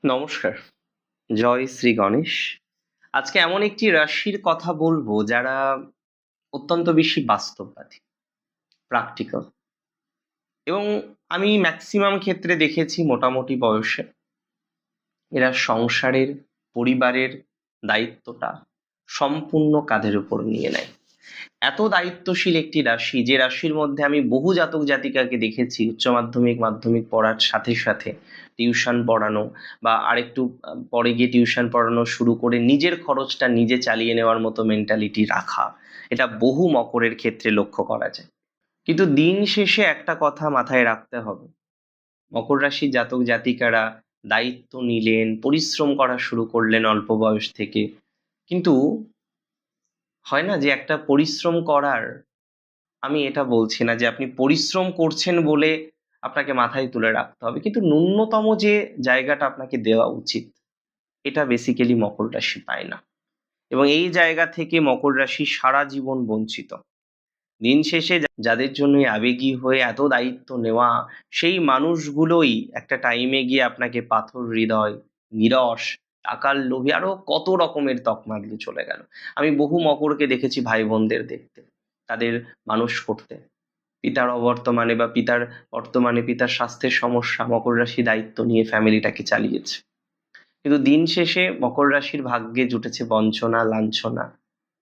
নমস্কার। জয় শ্রী গণেশ। আজকে এমন একটি রাশির কথা বলবো যারা অত্যন্ত বেশি বাস্তববাদী, প্র্যাকটিক্যাল এবং আমি ম্যাক্সিমাম ক্ষেত্রে দেখেছি মোটামুটি বয়সে এরা সংসারের, পরিবারের দায়িত্বটা সম্পূর্ণ কাঁধের উপর নিয়ে নেয়। এত দায়িত্বশীল একটি রাশি, যে রাশির মধ্যে আমি বহু জাতক জাতিকাকে দেখেছি উচ্চ মাধ্যমিক মাধ্যমিক পড়ার সাথে সাথে টিউশন পড়ানো বা আরেকটু পরে গিয়ে টিউশন পড়ানো শুরু করে নিজের খরচটা নিজে চালিয়ে নেওয়ার মতো মেন্টালিটি রাখা। এটা বহু মকরের ক্ষেত্রে লক্ষ্য করা যায়। কিন্তু দিন শেষে একটা কথা মাথায় রাখতে হবে, মকর রাশির জাতক জাতিকারা দায়িত্ব নিলেন, পরিশ্রম করা শুরু করলেন অল্প বয়স থেকে, কিন্তু হয় না যে একটা পরিশ্রম করার, আমি এটা বলছি না যে আপনি পরিশ্রম করছেন বলে আপনাকে মাথায় তুলে রাখতে হবে, কিন্তু ন্যূনতম যে জায়গাটা আপনাকে দেওয়া উচিত এটা বেসিক্যালি মকর রাশি পায় না, এবং এই জায়গা থেকে মকর রাশি সারা জীবন বঞ্চিত। দিন শেষে যাদের জন্য আবেগী হয়ে এত দায়িত্ব নেওয়া, সেই মানুষগুলোই একটা টাইমে গিয়ে আপনাকে পাথর হৃদয়, নিরস, টাকার লোভী, আরো কত রকমের তকমা দিয়ে চলে গেল। আমি বহু মকরকে দেখেছি ভাই বোনদের দেখতে, তাদের মানুষ করতে, পিতার অবর্তমানে বা পিতার স্বাস্থ্যের সমস্যা, মকর রাশি দায়িত্ব নিয়ে ফ্যামিলিটাকে চালিয়েছে। কিন্তু দিন শেষে মকর রাশির ভাগ্যে জুটেছে বঞ্চনা, লাঞ্ছনা,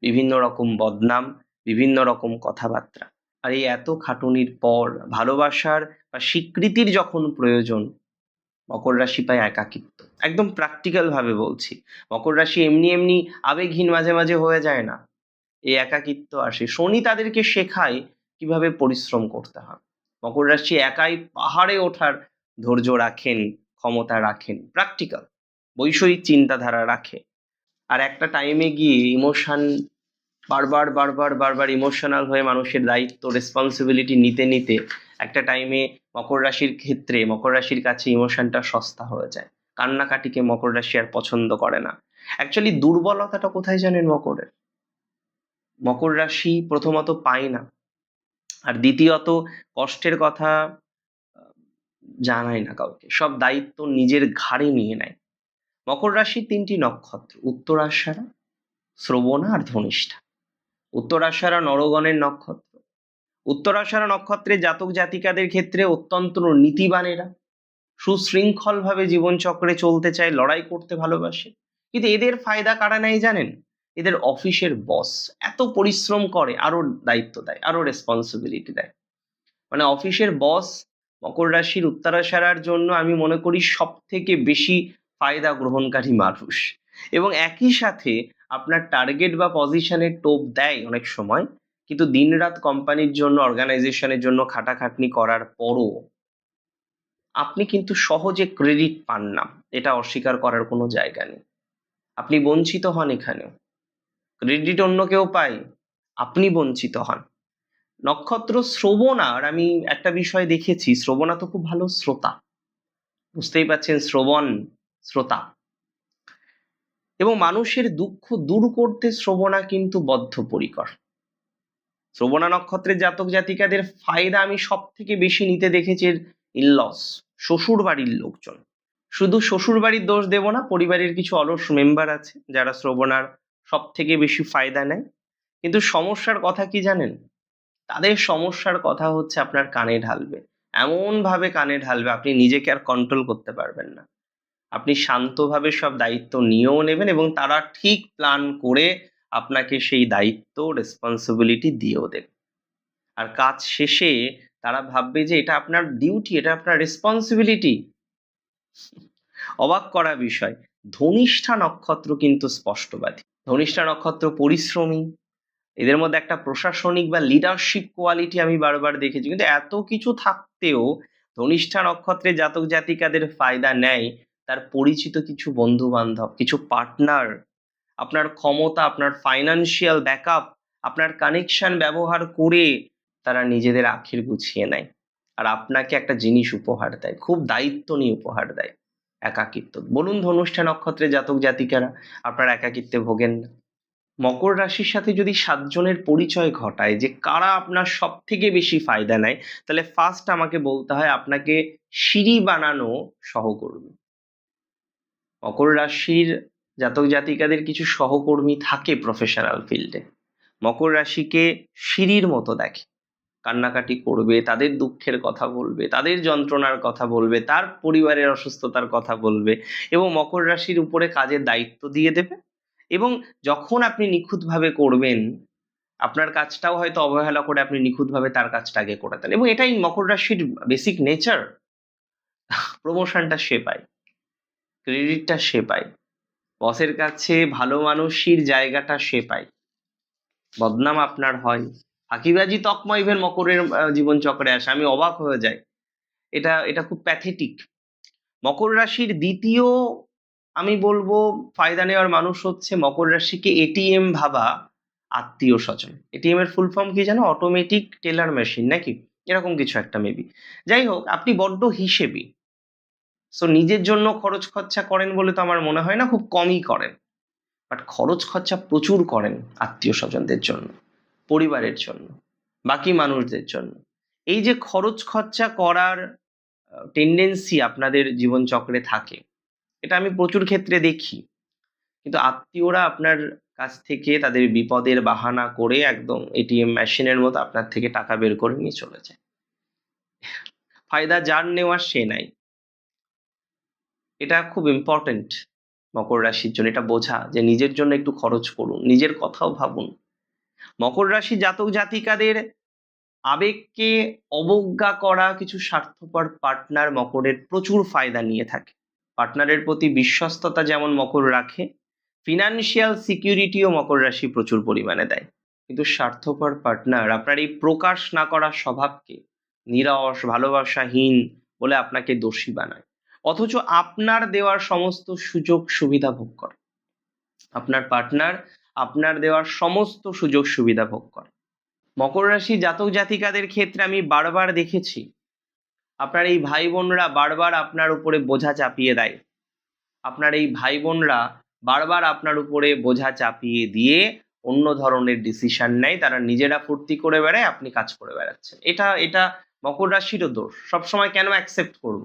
বিভিন্ন রকম বদনাম, বিভিন্ন রকম কথাবার্তা। আর এই এত খাটুনির পর ভালোবাসার বা স্বীকৃতির যখন প্রয়োজন, মকর রাশি পায় একাকিত্ব। একদম প্র্যাকটিক্যাল ভাবে বলছি, মকর রাশি এমনি এমনি আবেগহীন মাঝে মাঝে হয়ে যায় না, এই একাকিত্ব আসে। শনি তাদেরকে শেখায় কিভাবে পরিশ্রম করতে হয়। মকর রাশি একাই পাহাড়ে ওঠার ধৈর্য রাখেন, ক্ষমতা রাখেন, প্র্যাকটিক্যাল বৈষয়িক চিন্তাধারা রাখে। আর একটা টাইমে গিয়ে ইমোশন, বারবার বারবার বারবার ইমোশনাল হয়ে মানুষের দায়িত্ব রেসপন্সিবিলিটি নিতে নিতে একটা টাইমে মকর রাশির কাছে ইমোশনটা সস্তা হয়ে যায়। কান্নাকাটিকে মকর রাশি আর পছন্দ করে না। অ্যাকচুয়ালি দুর্বলতাটা কোথায় জানেন মকরের? মকর রাশি প্রথমত পায় না, আর দ্বিতীয়ত কষ্টের কথা জানায় না কাউকে, সব দায়িত্ব নিজের ঘাড়ে নিয়ে নেয়। মকর রাশির তিনটি নক্ষত্র, উত্তরাষাঢ়া, শ্রবণা আর ধনিষ্ঠা। উত্তরাষাঢ়া নরগণের নক্ষত্র। উত্তরাষাঢ়া নক্ষত্রে জাতক জাতিকাদের ক্ষেত্রে অত্যন্ত নীতিবানেরা, সুশৃঙ্খল ভাবে জীবনচক্রে চলতে চায়, লড়াই করতে ভালোবাসে। কিন্তু এদের ফায়দা কারা নেয় জানেন? এদের অফিসের বস এত পরিশ্রম করে, আরো দায়িত্ব দেয়, আরো রেসপন্সিবিলিটি দেয়। মানে অফিসের বস মকর রাশির উত্তরাষাঢ়ার জন্য আমি মনে করি সব থেকে বেশি ফায়দা গ্রহণকারী মানুষ। এবং একই সাথে আপনার টার্গেট বা পজিশনের টোপ দেয় অনেক সময়, কিন্তু দিনরাত কোম্পানির জন্য, অর্গানাইজেশনের জন্য খাটাখাটনি করার পরও আপনি কিন্তু সহজে ক্রেডিট পান না, এটা অস্বীকার করার কোনো জায়গা নেই। আপনি বঞ্চিত হন এখানেও, ক্রেডিট অন্য কেউ পায়, আপনি বঞ্চিত হন। নক্ষত্র শ্রবণার আমি একটা বিষয় দেখেছি, শ্রবণা তো খুব ভালো শ্রোতা, বুঝতেই পারছেন, শ্রবণ, শ্রোতা, এবং মানুষের দুঃখ দূর করতে শ্রবণা কিন্তু বদ্ধপরিকর। শ্রবণা নক্ষত্রের জাতক জাতিকাদের ফায়দা আমি সব থেকে বেশি নিতে দেখেছি ইনলস, শ্বশুর বাড়ির লোকজন। শুধু শ্বশুর বাড়ির দোষ দেব না, পরিবারের কিছু অলস মেম্বার আছে যারা শ্রবণার সব থেকে বেশি ফায়দা নেয়। কিন্তু সমস্যার কথা কি জানেন? তাদের সমস্যার কথা হচ্ছে আপনার কানে ঢালবে, এমন ভাবে কানে ঢালবে আপনি নিজেকে আর কন্ট্রোল করতে পারবেন না। আপনি শান্তভাবে সব দায়িত্ব নিয়েও নেবেন এবং তারা ঠিক প্ল্যান করে আপনাকে সেই দায়িত্ব রেসপন্সিবিলিটি দিয়েও দেবে। আর কাজ শেষে তারা ভাববে যে এটা আপনার ডিউটি, এটা আপনার রেসপন্সিবিলিটি। অবাক করা বিষয়, ধনিষ্ঠা নক্ষত্র কিন্তু স্পষ্টবাদী। ধনিষ্ঠা নক্ষত্র পরিশ্রমী, এদের মধ্যে একটা প্রশাসনিক বা লিডারশিপ কোয়ালিটি আমি বারবার দেখেছি। কিন্তু এত কিছু থাকতেও ধনিষ্ঠা নক্ষত্রে জাতক জাতিকাদের ফায়দা নেয় তার পরিচিত কিছু বন্ধু বান্ধব, কিছু পার্টনার, আপনার ক্ষমতা, আপনার ফাইনান্সিয়াল ব্যাকআপ, আপনার কানেকশন ব্যবহার করে তারা নিজেদের আখির গুছিয়ে নেয়। আর আপনাকে একটা জিনিস উপহার দেয়, খুব দায়িত্ব নিয়ে উপহার দেয়, একাকিত্ব। বলুন ধনুষ্ঠা নক্ষত্রে জাতক জাতিকারা আপনার একাকিত্বে ভোগেন না? মকর রাশির সাথে যদি 7 জনের পরিচয় ঘটায় যে কারা আপনার সব থেকে বেশি ফায়দা নেয়, তাহলে ফার্স্ট আমাকে বলতে হয় আপনাকে সিঁড়ি বানানো সহকর্মী। মকর রাশির জাতক জাতিকাদের কিছু সহকর্মী থাকে প্রফেশনাল ফিল্ডে, মকর রাশিকে সিঁড়ির মতো দেখে, কান্নাকাটি করবে, তাদের দুঃখের কথা বলবে, তাদের যন্ত্রণার কথা বলবে, তার পরিবারের অসুস্থতার কথা বলবে এবং মকর রাশির উপরে কাজের দায়িত্ব দিয়ে দেবে। এবং যখন আপনি নিখুঁতভাবে করবেন, আপনার কাজটাও হয়তো অবহেলা করে আপনি নিখুঁতভাবে তার কাজটা আগে করে দেন, এবং এটাই মকর রাশির বেসিক নেচার। প্রমোশনটা সে পায়, ক্রেডিটটা সে পায়, বসের কাছে ভালো মানুষের জায়গাটা সে পায়, বদনাম আপনার হয়। ফাঁকিবাজি তকমা ইভেন মকরের জীবনচক্রে আসে, আমি অবাক হয়ে যাই। এটা এটা খুব প্যাথেটিক। মকর রাশির দ্বিতীয় আমি বলবো ফায়দা নেওয়ার মানুষ হচ্ছে মকর রাশিকে এটিএম ভাবা আত্মীয় স্বজন। এটিএম এর ফুল ফর্ম কি জানো? অটোমেটিক টেলার মেশিন নাকি এরকম কিছু একটা মেবি। যাই হোক, আপনি বড্ড হিসেবি, সো নিজের জন্য খরচ খরচা করেন বলে তো আমার মনে হয় না, খুব কমই করেন। বাট খরচ খরচা প্রচুর করেন আত্মীয় স্বজনদের জন্য, পরিবারের জন্য, বাকি মানুষদের জন্য। এই যে খরচ খরচা করার টেন্ডেন্সি আপনাদের জীবনচক্রে থাকে, এটা আমি প্রচুর ক্ষেত্রে দেখি। কিন্তু আত্মীয়রা আপনার কাছ থেকে তাদের বিপদের বাহানা করে একদম এটিএম মেশিনের মতো আপনার থেকে টাকা বের করে নিয়ে চলে যায়। ফায়দা যার নেওয়ার সে নাই। এটা খুব ইম্পর্টেন্ট মকর রাশির জন্য, এটা বোঝা যে নিজের জন্য একটু খরচ করুন, নিজের কথাও ভাবুন। মকর রাশি জাতক জাতিকাদের আবেগকে অবজ্ঞা করা কিছু স্বার্থপর পার্টনার মকরের প্রচুর ফায়দা নিয়ে থাকে। পার্টনারের প্রতি বিশ্বস্ততা যেমন মকর রাখে, ফিনান্সিয়াল সিকিউরিটিও মকর রাশি প্রচুর পরিমাণে দেয়। কিন্তু স্বার্থপর পার্টনার আপনার এই প্রকাশ না করার স্বভাবকে নিরস ভালোবাসাহীন বলে আপনাকে দোষী বানায়, অথচ আপনার দেওয়ার সমস্ত সুযোগ সুবিধা ভোগ করে। আপনার পার্টনার আপনার দেওয়ার সমস্ত সুযোগ সুবিধা ভোগ করে। মকর রাশি জাতক জাতিকাদের ক্ষেত্রে আমি বারবার দেখেছি আপনার এই ভাই বোনরা বারবার আপনার উপরে বোঝা চাপিয়ে দেয়। আপনার এই ভাই বোনরা বারবার আপনার উপরে বোঝা চাপিয়ে দিয়ে অন্য ধরনের ডিসিশন নেয়, তারা নিজেরা ফুর্তি করে বেড়ায়, আপনি কাজ করে বেড়াচ্ছেন। এটা এটা মকর রাশিরও দোষ। সবসময় কেন অ্যাকসেপ্ট করব?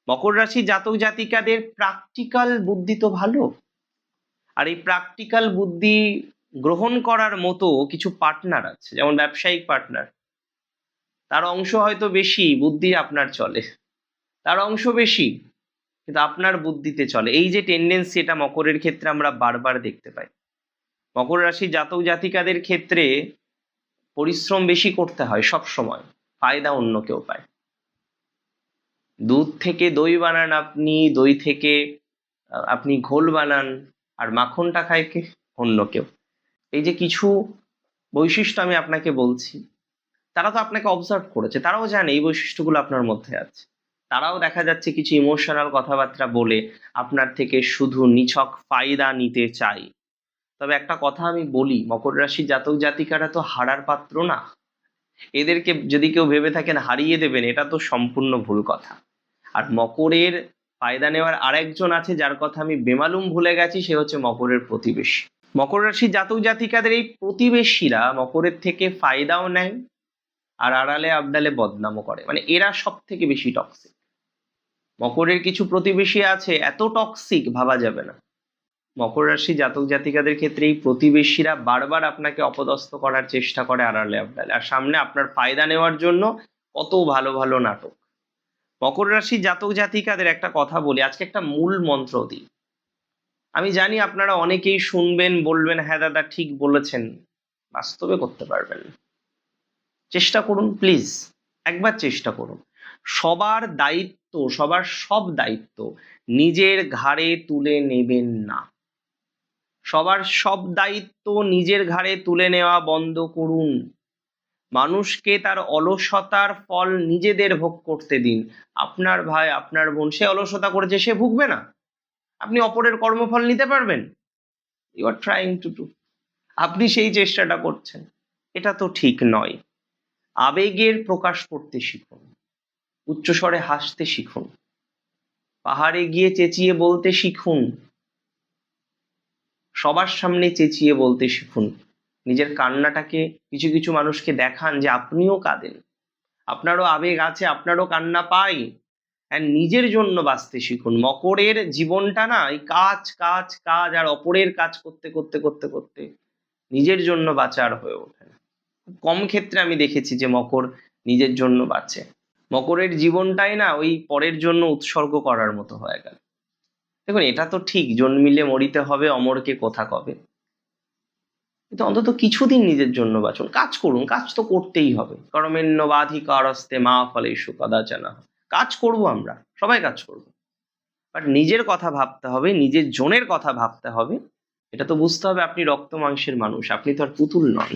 মকর রাশি জাতক জাতিকাদের প্র্যাকটিক্যাল বুদ্ধি তো ভালো, আর এই প্র্যাকটিক্যাল বুদ্ধি গ্রহণ করার মতো কিছু পার্টনার আছে, যেমন ব্যবসায়িক পার্টনার, তার অংশ হয়তো বেশি, বুদ্ধি আপনার চলে, তার অংশ বেশি কিন্তু আপনার বুদ্ধিতে চলে। এই যে টেন্ডেন্সি, এটা মকরের ক্ষেত্রে আমরা বারবার দেখতে পাই। মকর রাশি জাতক জাতিকাদের ক্ষেত্রে পরিশ্রম বেশি করতে হয় সব সময়, ফায়দা অন্য কেউ পায়। দুধ থেকে দই বানান আপনি, দই থেকে আপনি ঘোল বানান, আর মাখনটা খায় কে? অন্য কেউ। এই যে কিছু বৈশিষ্ট্য আমি আপনাকে বলছি, তারা তো আপনাকে অবজার্ভ করেছে, তারাও জানে এই বৈশিষ্ট্যগুলো আপনার মধ্যে আছে। তারাও দেখা যাচ্ছে কিছু ইমোশনাল কথাবার্তা বলে আপনার থেকে শুধু নিছক ফায়দা নিতে চায়। তবে একটা কথা আমি বলি, মকর রাশির জাতক জাতিকারা তো হারার পাত্র না। এদেরকে যদি কেউ ভেবে থাকেন হারিয়ে দেবেন, এটা তো সম্পূর্ণ ভুল কথা। আর মকরের ফায়দা নেওয়ার আরেকজন আছে যার কথা আমি বেমালুম ভুলে গেছি, সে হচ্ছে মকরের প্রতিবেশী। মকর রাশির জাতক জাতিকাদের এই প্রতিবেশীরা মকরের থেকে ফায়দাও নেয় আর আড়ালে আবডালে বদনামও করে, মানে এরা সব থেকে বেশি টক্সিক। মকরের কিছু প্রতিবেশী আছে এত টক্সিক ভাবা যাবে না। মকর রাশি জাতক জাতিকাদের ক্ষেত্রে এই প্রতিবেশীরা বারবার আপনাকে অপদস্থ করার চেষ্টা করে আড়ালে আবডালে, আর সামনে আপনার ফায়দা নেওয়ার জন্য কত ভালো ভালো নাটক। মকর রাশি জাতক জাতিকাদের একটা কথা বলি, আজকে একটা মূল মন্ত্র দিই। আমি জানি আপনারা অনেকেই শুনবেন, বলবেন হ্যাঁ দাদা ঠিক বলেছেন, বাস্তবে করতে পারবেন না। চেষ্টা করুন প্লিজ, একবার চেষ্টা করুন। সবার দায়িত্ব, সবার সব দায়িত্ব নিজের ঘাড়ে তুলে নেবেন না। সবার সব দায়িত্ব নিজের ঘাড়ে তুলে নেওয়া বন্ধ করুন। মানুষকে তার অলসতার ফল নিজেদের ভোগ করতে দিন। আপনার ভাই আপনার বোন সে অলসতা করেছে, সে ভুগবে না? আপনি অপরের কর্মফল নিতে পারবেন? You are trying to do, আপনি সেই চেষ্টাটা করছেন, এটা তো ঠিক নয়। আবেগের প্রকাশ করতে শিখুন, উচ্চস্বরে হাসতে শিখুন, পাহাড়ে গিয়ে চেঁচিয়ে বলতে শিখুন, সবার সামনে চেঁচিয়ে বলতে শিখুন। নিজের কান্নাটাকে কিছু কিছু মানুষকে দেখান যে আপনিও কাঁদেন, আপনারও আবেগ আছে, আপনারও কান্না পাই। অ্যান্ড নিজের জন্য বাঁচতে শিখুন। মকরের জীবনটা না এই কাজ কাজ কাজ আর অপরের কাজ করতে করতে করতে করতে নিজের জন্য বাঁচার হয়ে ওঠে না। খুব কম ক্ষেত্রে আমি দেখেছি যে মকর নিজের জন্য বাঁচে। মকরের জীবনটাই না ওই পরের জন্য উৎসর্গ করার মতো হয়ে গেল। দেখুন, এটা তো ঠিক, জন্মিলে মরিতে হবে, অমরকে কথা কবে, কিন্তু অন্তত কিছুদিন নিজের জন্য বাঁচুন, কাজ করুন, কাজ তো করতেই হবে। কর্মেণ্যবাধিকারস্তে মা ফলেষু কদাচন। কাজ করব, আমরা সবাই কাজ করব, বাট নিজের কথা ভাবতে হবে, নিজের জনের কথা ভাবতে হবে। এটা তো বুঝতে হবে আপনি রক্ত মাংসের মানুষ, আপনি তো আর পুতুল নন।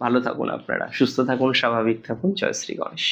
ভালো থাকুন আপনারা, সুস্থ থাকুন, স্বাভাবিক থাকুন। জয় শ্রী গণেশ।